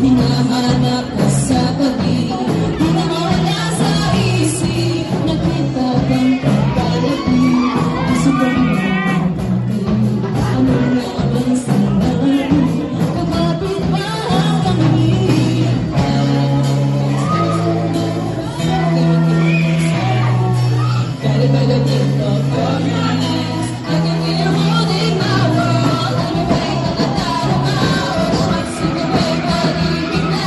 Hinahanap ka sa gabi, di na mawala sa isip. Nakita bang pagkalabi, sobrang nakakakalim. Ano na bang sinabi, kapapit pa kami. Kala-kala dito kami, I can feel you holding my world. Anyway, nakataro ka, shakes in the way, pag-ibig na.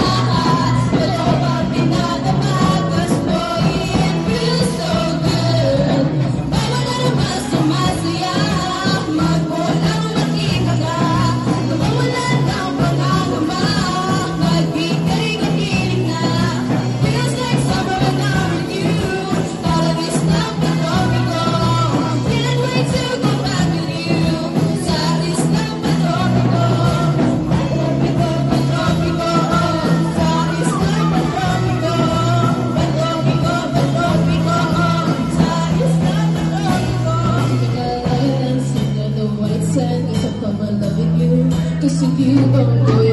Cause if you don't know